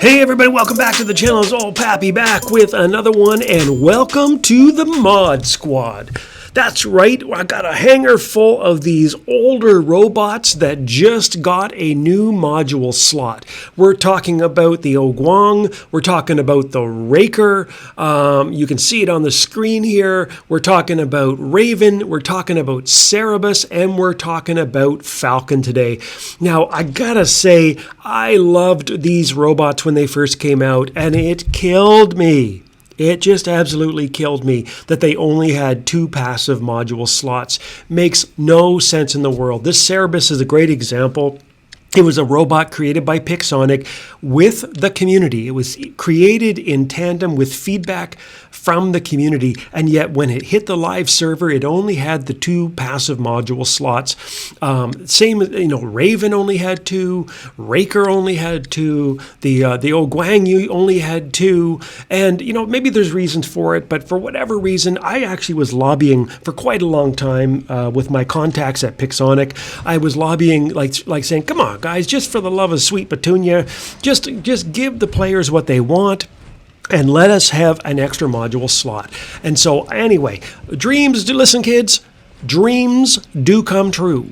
Hey everybody, welcome back to the channel. It's all Pappy back with another one, and welcome to the Mod Squad. That's right, I got a hangar full of these older robots that just got a new module slot. We're talking about the Ao Guang, we're talking about the Rayker, you can see it on the screen here, we're talking about Raven, we're talking about Cerebus, and we're talking about Falcon today. Now, I gotta say, I loved these robots when they first came out, and it killed me. It just absolutely killed me that they only had 2 passive module slots. Makes no sense in the world. This Cerebus is a great example. It was a robot created by Pixonic with the community. It was created in tandem with feedback from the community, and yet when it hit the live server, it only had the 2 passive module slots. Raven only had 2, Rayker only had 2, the Ao Guang only had 2, and maybe there's reasons for it, but for whatever reason, I actually was lobbying for quite a long time with my contacts at Pixonic. I was lobbying, like saying, come on, guys, just for the love of sweet petunia, just give the players what they want and let us have an extra module slot. And so anyway, listen kids, dreams do come true.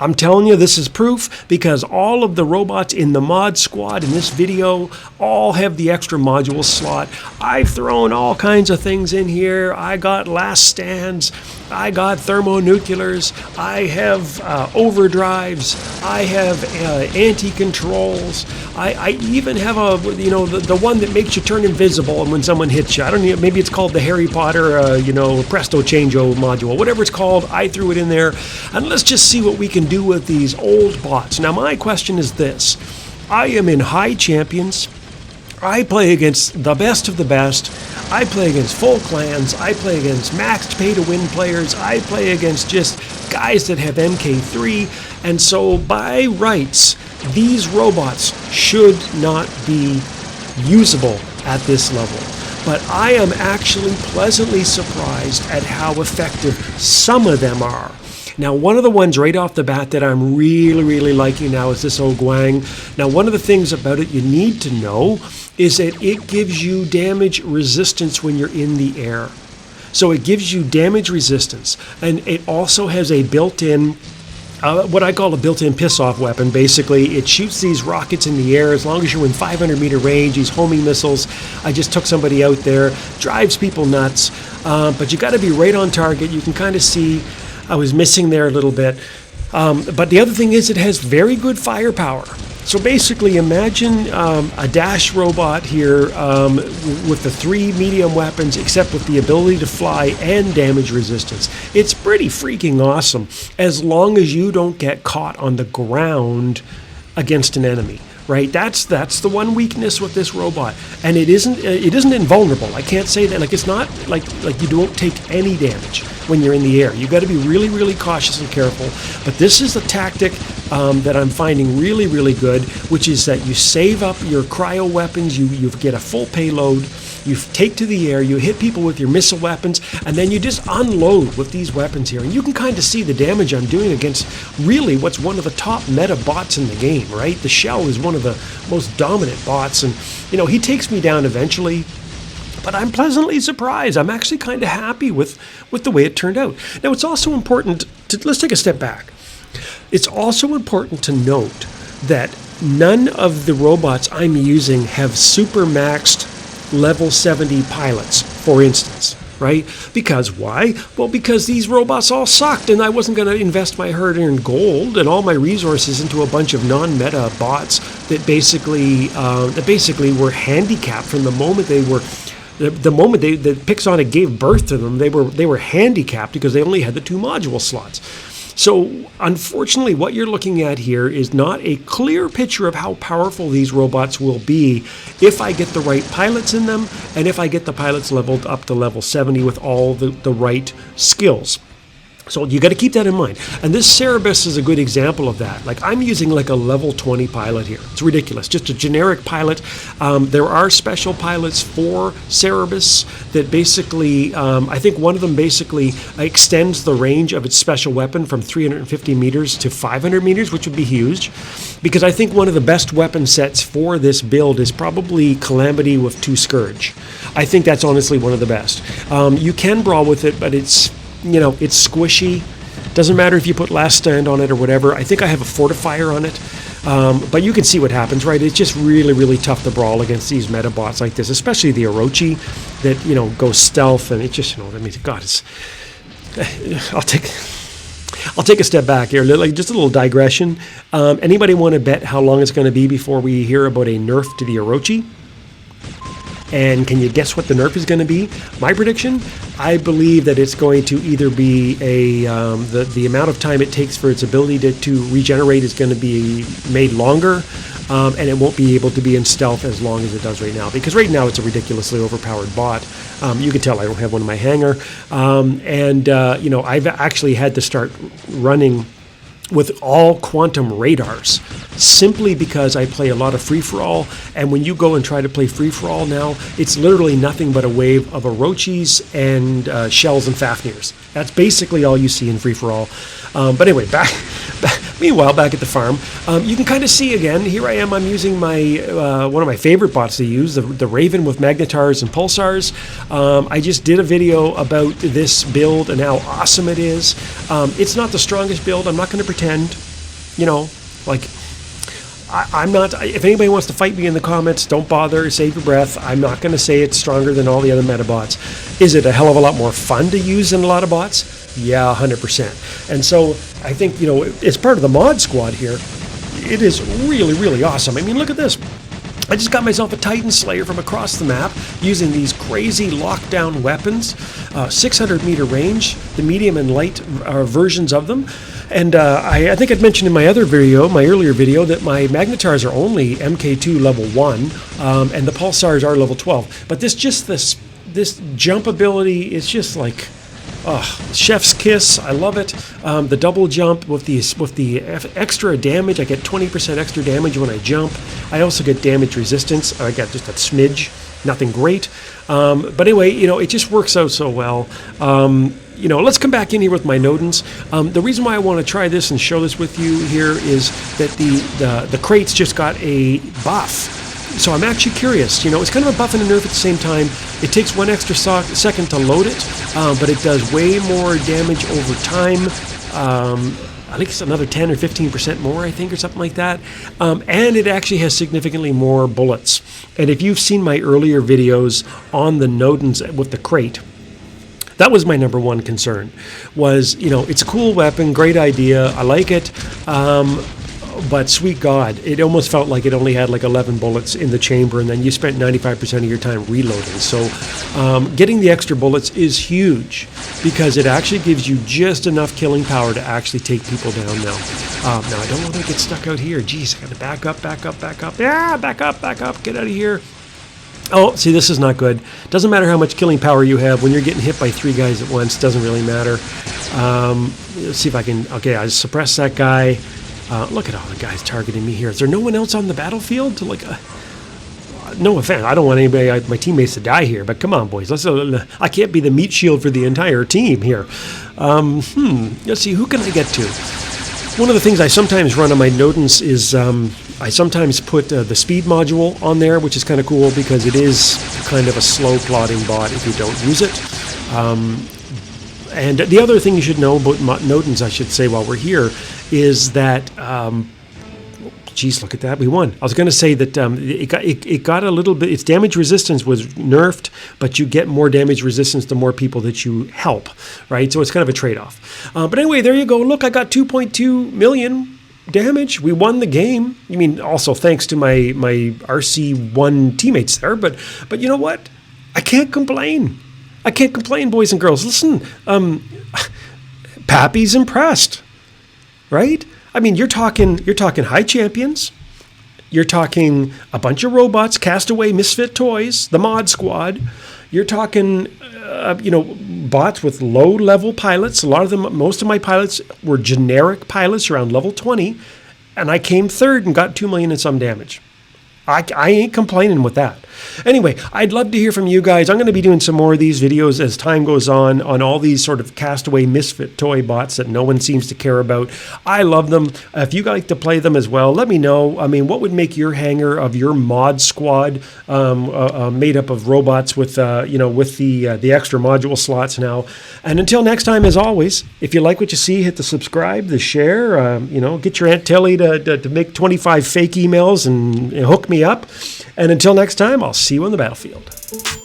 I'm telling you, this is proof, because all of the robots in the mod squad in this video all have the extra module slot. I've thrown all kinds of things in here. I got last stands, I got thermonuclears, I have overdrives, I have anti-controls, I even have the one that makes you turn invisible and when someone hits you. I don't know, maybe it's called the Harry Potter Presto Changeo module, whatever it's called. I threw it in there, and let's just see what we can do with these old bots. Now my question is this: I am in high champions, I play against the best of the best, I play against full clans, I play against maxed pay to win players, I play against just guys that have MK3, and so by rights these robots should not be usable at this level. But I am actually pleasantly surprised at how effective some of them are. Now, one of the ones right off the bat that I'm really liking now is this Ao Guang. Now, one of the things about it you need to know is that it gives you damage resistance when you're in the air. So it gives you damage resistance, and it also has a built-in what I call a built-in piss-off weapon. Basically, it shoots these rockets in the air as long as you're in 500-meter range, these homing missiles. I just took somebody out there, drives people nuts, but you got to be right on target. You can kind of see I was missing there a little bit. But the other thing is it has very good firepower. So basically imagine a dash robot here with the 3 medium weapons, except with the ability to fly and damage resistance. It's pretty freaking awesome, as long as you don't get caught on the ground against an enemy. Right, that's the one weakness with this robot, and it isn't invulnerable. I can't say that. Like, it's not like you don't take any damage when you're in the air. You got to be really cautious and careful. But this is a tactic that I'm finding really good, which is that you save up your cryo weapons. You get a full payload. You take to the air, you hit people with your missile weapons, and then you just unload with these weapons here. And you can kind of see the damage I'm doing against really what's one of the top meta bots in the game, right? The Shell is one of the most dominant bots, and he takes me down eventually. But I'm pleasantly surprised. I'm actually kind of happy with the way it turned out. Now, it's also important let's take a step back. It's also important to note that none of the robots I'm using have super maxed level 70 pilots, for instance, right? Because why? Well, because these robots all sucked, and I wasn't going to invest my hard-earned gold and all my resources into a bunch of non-meta bots that basically were handicapped from the moment they were. The moment that Pixonic gave birth to them, they were handicapped because they only had the 2 module slots. So unfortunately, what you're looking at here is not a clear picture of how powerful these robots will be if I get the right pilots in them, and if I get the pilots leveled up to level 70 with all the right skills. So you got to keep that in mind. And this Cerebus is a good example of that. Like I'm using like a level 20 pilot here. It's ridiculous. Just a generic pilot. There are special pilots for Cerebus that basically, I think one of them basically extends the range of its special weapon from 350 meters to 500 meters, which would be huge. Because I think one of the best weapon sets for this build is probably Calamity with 2 Scourge. I think that's honestly one of the best. You can brawl with it, but it's squishy. Doesn't matter if you put last stand on it or whatever. I think I have a fortifier on it. But you can see what happens, right? It's just really, really tough to brawl against these metabots like this, especially the Orochi that, goes stealth. And it just, God, I'll take a step back here, like just a little digression. Anybody want to bet how long it's going to be before we hear about a nerf to the Orochi? And can you guess what the nerf is going to be? My prediction, I believe that it's going to either be the amount of time it takes for its ability to regenerate is going to be made longer, and it won't be able to be in stealth as long as it does right now. Because right now it's a ridiculously overpowered bot. You can tell I don't have one in my hangar, I've actually had to start running with all quantum radars, simply because I play a lot of free-for-all, and when you go and try to play free-for-all now, it's literally nothing but a wave of Orochis and shells and Fafnirs. That's basically all you see in free-for-all. But anyway, meanwhile, back at the farm, you can kind of see again, here I am, I'm using my one of my favorite bots to use, the Raven with Magnetars and Pulsars. I just did a video about this build and how awesome it is. It's not the strongest build, I'm not going to pretend, I'm not, if anybody wants to fight me in the comments, don't bother, save your breath. I'm not going to say it's stronger than all the other metabots. Is it a hell of a lot more fun to use than a lot of bots? Yeah, 100%. And so I think, it's part of the mod squad here. It is really, really awesome. I mean, look at this. I just got myself a Titan Slayer from across the map using these crazy lockdown weapons, 600 meter range, the medium and light versions of them. And I think I'd mentioned in my earlier video, that my Magnetars are only MK2 level 1, and the Pulsars are level 12. But this jump ability is just like, chef's kiss. I love it. The double jump with the extra damage. I get 20% extra damage when I jump. I also get damage resistance. I got just a smidge. Nothing great. But anyway, it just works out so well. Let's come back in here with my Nodens. The reason why I want to try this and show this with you here is that the crates just got a buff. So I'm actually curious. It's kind of a buff and a nerf at the same time. It takes one extra second to load it, but it does way more damage over time. I think it's another 10 or 15% more, I think, or something like that. And it actually has significantly more bullets. And if you've seen my earlier videos on the Nodens with the crate, that was my number one concern, was, it's a cool weapon, great idea, I like it, but sweet God, it almost felt like it only had like 11 bullets in the chamber, and then you spent 95% of your time reloading. So getting the extra bullets is huge, because it actually gives you just enough killing power to actually take people down now. Now, I don't want to get stuck out here. Jeez, I got to back up. Yeah, back up, get out of here. Oh, see, this is not good. Doesn't matter how much killing power you have. When you're getting hit by 3 guys at once, doesn't really matter. Let's see if I can... Okay, I suppress that guy. Look at all the guys targeting me here. Is there no one else on the battlefield to no offense, I don't want anybody, my teammates, to die here, but come on, boys. I can't be the meat shield for the entire team here. Let's see, who can I get to? One of the things I sometimes run on my Nodens is I sometimes put the speed module on there, which is kind of cool because it is kind of a slow plodding bot if you don't use it. And the other thing you should know about Nodens, I should say, while we're here, is that, geez, look at that, we won. I was going to say that it got a little bit, its damage resistance was nerfed, but you get more damage resistance the more people that you help, right? So it's kind of a trade-off. But anyway, there you go. Look, I got 2.2 million damage. We won the game. I mean, also thanks to my RC1 teammates there, but you know what? I can't complain. I can't complain, boys and girls. Listen, Pappy's impressed, right? I mean, you're talking high champions. You're talking a bunch of robots, castaway, misfit toys, the mod squad. You're talking, bots with low-level pilots. A lot of them, most of my pilots were generic pilots around level 20, and I came third and got 2 million and some damage. I ain't complaining with that. Anyway, I'd love to hear from you guys. I'm going to be doing some more of these videos as time goes on all these sort of castaway misfit toy bots that no one seems to care about. I love them. If you like to play them as well, let me know. I mean, what would make your hangar of your mod squad made up of robots with with the extra module slots now? And until next time, as always, if you like what you see, hit the subscribe, the share. Get your Aunt Tilly to make 25 fake emails and hook me up. And until next time, I'll see you on the battlefield.